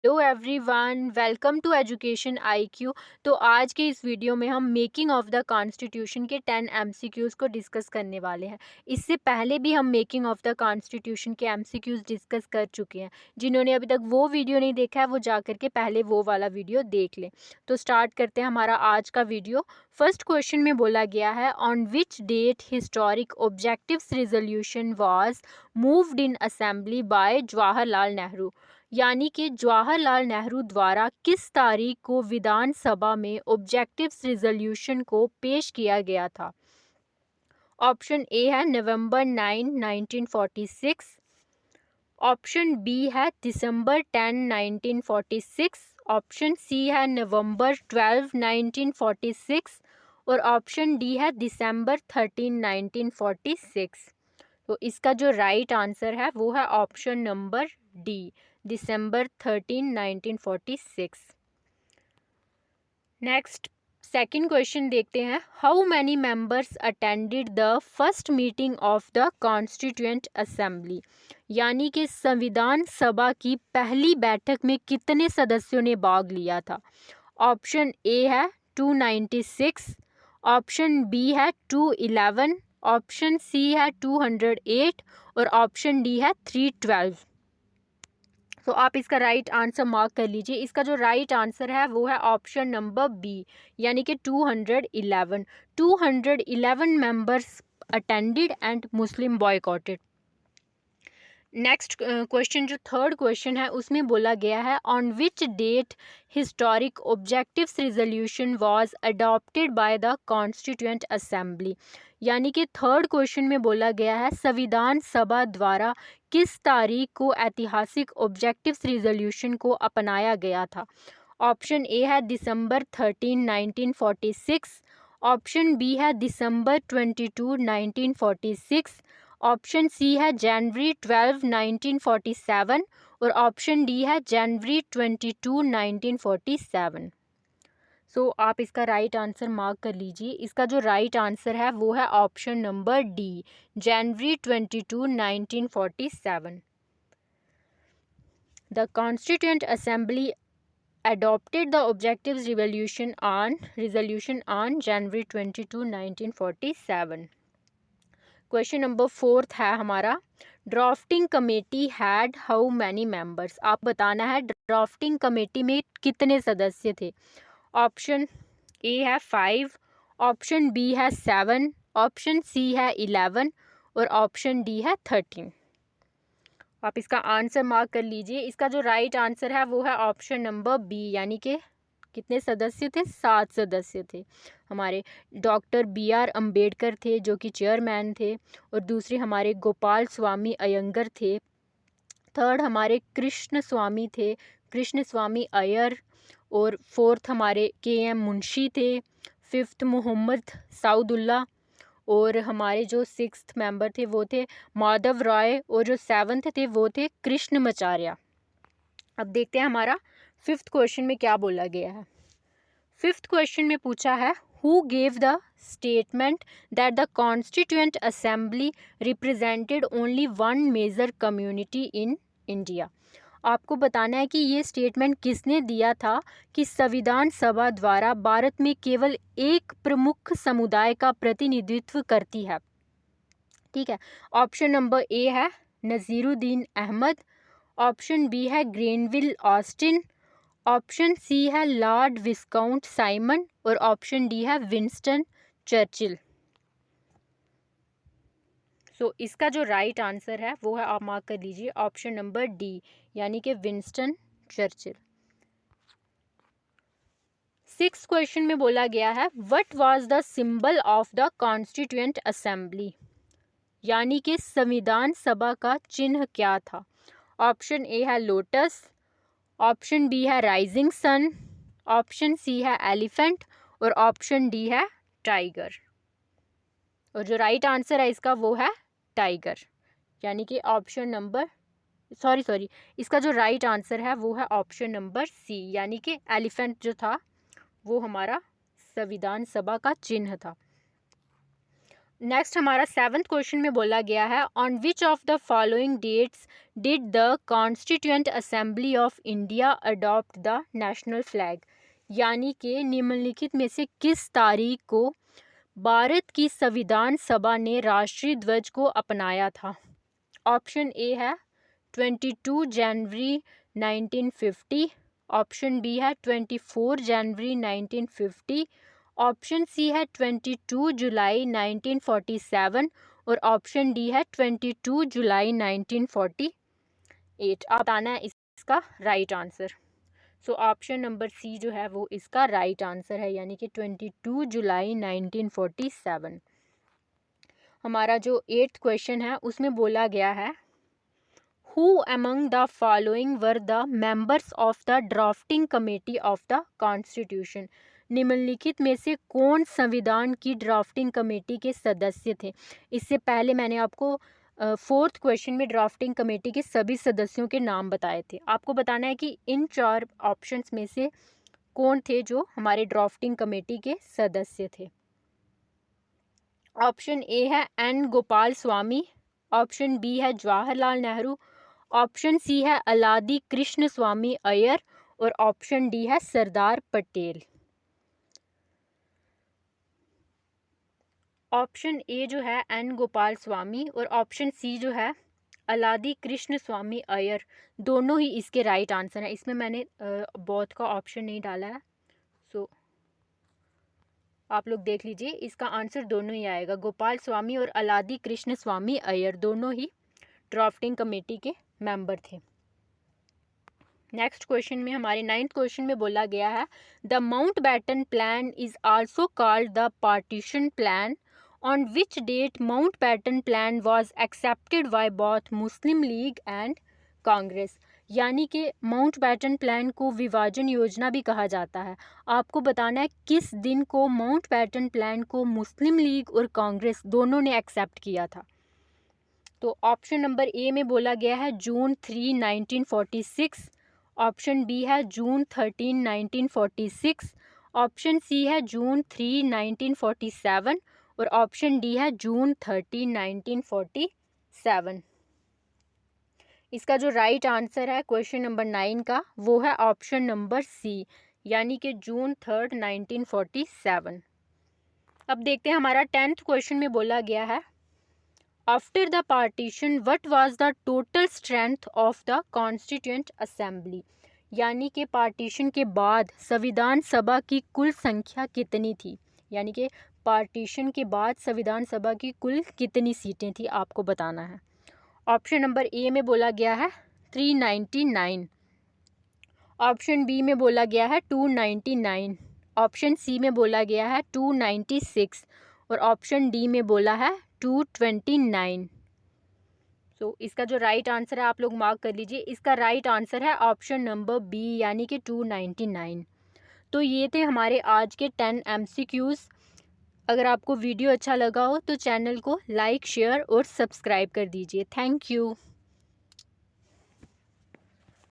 Hello everyone, welcome to education IQ. तो आज के इस वीडियो में हम मेकिंग ऑफ द कॉन्स्टिट्यूशन के 10 एमसीक्यूज़ को डिस्कस करने वाले हैं। इससे पहले भी हम मेकिंग ऑफ द कॉन्स्टिट्यूशन के एमसीक्यूज़ डिस्कस कर चुके हैं। जिन्होंने अभी तक वो वीडियो नहीं देखा है वो जा कर के पहले वो वाला वीडियो देख लें। तो स्टार्ट करते हैं हमारा आज का वीडियो। फर्स्ट क्वेश्चन में बोला गया है, on which date historic objectives resolution was moved in assembly by Jawaharlal Nehru. यानी कि जवाहरलाल नेहरू द्वारा किस तारीख को विधानसभा में ऑब्जेक्टिव्स रिजोल्यूशन को पेश किया गया था। ऑप्शन ए है नवंबर 9, 1946। ऑप्शन बी है दिसंबर 10, 1946। ऑप्शन सी है नवंबर 12, 1946। और ऑप्शन डी है दिसंबर 13, 1946। तो इसका जो राइट आंसर है वो है ऑप्शन नंबर डी, दिसंबर 13, 1946। नेक्स्ट सेकंड क्वेश्चन देखते हैं, how many members attended the first meeting of the constituent assembly. यानी कि संविधान सभा की पहली बैठक में कितने सदस्यों ने भाग लिया था। ऑप्शन ए है 296। ऑप्शन बी है 211। ऑप्शन सी है 208। और ऑप्शन डी है 312। तो आप इसका राइट आंसर मार्क कर लीजिए। इसका जो राइट आंसर है वो है ऑप्शन नंबर बी, यानी कि 211। 211 members attended and Muslim boycotted. Next question जो थर्ड क्वेश्चन है उसमें बोला गया है, on which date historic objectives resolution was adopted by the constituent assembly. यानी कि थर्ड क्वेश्चन में बोला गया है, संविधान सभा द्वारा किस तारीख को ऐतिहासिक ऑब्जेक्टिव्स रिजोल्यूशन को अपनाया गया था। ऑप्शन ए है दिसंबर 13, 1946। ऑप्शन बी है दिसंबर 22, 1946। ऑप्शन सी है जनवरी 12, 1947। और ऑप्शन डी है जनवरी 22, 1947। सो आप इसका राइट आंसर मार्क कर लीजिए। इसका जो राइट आंसर है वो है option number D, January 22, 1947। The constituent assembly adopted the objectives resolution on January 22, 1947। Question number fourth है हमारा, drafting committee had how many members. आप बताना है ड्राफ्टिंग कमेटी में कितने सदस्य थे। ऑप्शन ए है 5। ऑप्शन बी है 7। ऑप्शन सी है 11। और ऑप्शन डी है 13। आप इसका आंसर मार्क कर लीजिए। इसका जो राइट आंसर है वो है ऑप्शन नंबर बी, यानी कि कितने सदस्य थे, 7 सदस्य थे। हमारे डॉक्टर बी.आर. अंबेडकर थे जो कि चेयरमैन थे। और दूसरे हमारे गोपाल स्वामी अयंगर थे। थर्ड हमारे कृष्ण स्वामी थे, कृष्ण स्वामी अय्यर। और फोर्थ हमारे के.एम. मुंशी थे। फिफ्थ मोहम्मद साउदुल्ला। और हमारे जो सिक्स्थ मेंबर थे वो थे माधव राय। और जो सेवन्थ थे वो थे कृष्णमाचार्य। अब देखते हैं हमारा फिफ्थ क्वेश्चन में क्या बोला गया है। फिफ्थ क्वेश्चन में पूछा है, who gave the statement that the constituent assembly represented only one major community in India. आपको बताना है कि ये स्टेटमेंट किसने दिया था कि संविधान सभा द्वारा भारत में केवल एक प्रमुख समुदाय का प्रतिनिधित्व करती है। ठीक है। ऑप्शन नंबर ए है नज़ीरुद्दीन अहमद। ऑप्शन बी है ग्रेनविल ऑस्टिन। ऑप्शन सी है लॉर्ड विस्काउंट साइमन। और ऑप्शन डी है विंस्टन चर्चिल। सो इसका जो राइट आंसर है वो है, आप मार्क कर लीजिए, ऑप्शन नंबर डी, यानी कि विंस्टन चर्चिल। सिक्स क्वेश्चन में बोला गया है, what was the symbol of the constituent assembly. यानी कि संविधान सभा का चिन्ह क्या था। ऑप्शन ए है लोटस। ऑप्शन बी है राइजिंग सन। ऑप्शन सी है एलिफेंट। और ऑप्शन डी है टाइगर। और जो राइट आंसर है इसका वो है टाइगर, यानी कि ऑप्शन नंबर सॉरी इसका जो राइट आंसर है वो है ऑप्शन नंबर सी, यानी कि एलिफेंट जो था वो हमारा संविधान सभा का चिन्ह था। नेक्स्ट हमारा 7th क्वेश्चन में बोला गया है, on which of the following dates did the constituent assembly of India adopt the national flag, यानी कि निम्नलिखित में से किस तारीख को भारत की संविधान सभा ने राष्ट्रीय ध्वज को अपनाया था। ऑप्शन ए है 22 जनवरी 1950, ऑप्शन बी है 24 जनवरी 1950, ऑप्शन सी है 22 जुलाई 1947 और ऑप्शन डी है 22 जुलाई 1948। आप बताना है इसका right answer. So option number C जो है वो इसका राइट आंसर है, यानी कि 22 जुलाई 1947। हमारा जो 8th क्वेश्चन है उसमें बोला गया है, who among the following were the members of the drafting committee of the constitution, निम्नलिखित में से कौन संविधान की ड्राफ्टिंग कमेटी के सदस्य थे। इससे पहले मैंने आपको 4th क्वेश्चन में ड्राफ्टिंग कमेटी के सभी सदस्यों के नाम बताए थे। आपको बताना है कि इन 4 ऑप्शंस में से कौन थे जो हमारे ड्राफ्टिंग कमेटी के सदस्य थे। ऑप्शन ए है N Gopal Swami, option B है जवाहरलाल नेहरू, ऑप्शन सी है अलादी कृष्ण स्वामी अय्यर और ऑप्शन डी है सरदार पटेल। ऑप्शन ए जो है एन गोपाल स्वामी और ऑप्शन सी जो है अलादी कृष्ण स्वामी अय्यर, दोनों ही इसके राइट आंसर हैं। इसमें मैंने बोथ का ऑप्शन नहीं डाला है, सो आप लोग देख लीजिए, इसका आंसर दोनों ही आएगा। गोपाल स्वामी और अलादी कृष्ण स्वामी अय्यर दोनों ही ड्राफ्टिंग कमेटी के मेंबर थे। नेक्स्ट क्वेश्चन में हमारे 9th क्वेश्चन में बोला गया है, the Mountbatten plan is also called the partition plan, on which date Mountbatten plan was accepted by both Muslim League and Congress, यानी कि माउंटबेटन प्लान को विभाजन योजना भी कहा जाता है। आपको बताना है किस दिन को माउंटबेटन प्लान को मुस्लिम लीग और कांग्रेस दोनों ने एक्सेप्ट किया था। तो ऑप्शन नंबर ए में बोला गया है जून 3 1946, ऑप्शन बी है जून 13 1946, ऑप्शन सी है जून 3 1947 और ऑप्शन डी है जून 13 1947। इसका जो राइट आंसर है क्वेश्चन नंबर 9 का वो है ऑप्शन नंबर सी, यानी कि जून 3 1947। अब देखते हैं हमारा 10th क्वेश्चन में बोला गया है, after the partition what was the total strength of the constituent assembly, यानी कि पार्टीशन के बाद संविधान सभा की कुल संख्या कितनी थी, यानी कि पार्टीशन के बाद संविधान सभा की कुल कितनी सीटें थी आपको बताना है। ऑप्शन नंबर ए में बोला गया है 399, ऑप्शन बी में बोला गया है 299, ऑप्शन सी में बोला गया है 296 और ऑप्शन डी में बोला है 229। तो इसका जो राइट आंसर है आप लोग मार्क कर लीजिए, इसका राइट आंसर है ऑप्शन नंबर बी, यानी कि 299। तो ये थे हमारे आज के 10 MCQs। अगर आपको वीडियो अच्छा लगा हो तो चैनल को लाइक, शेयर और सब्सक्राइब कर दीजिए। Thank you.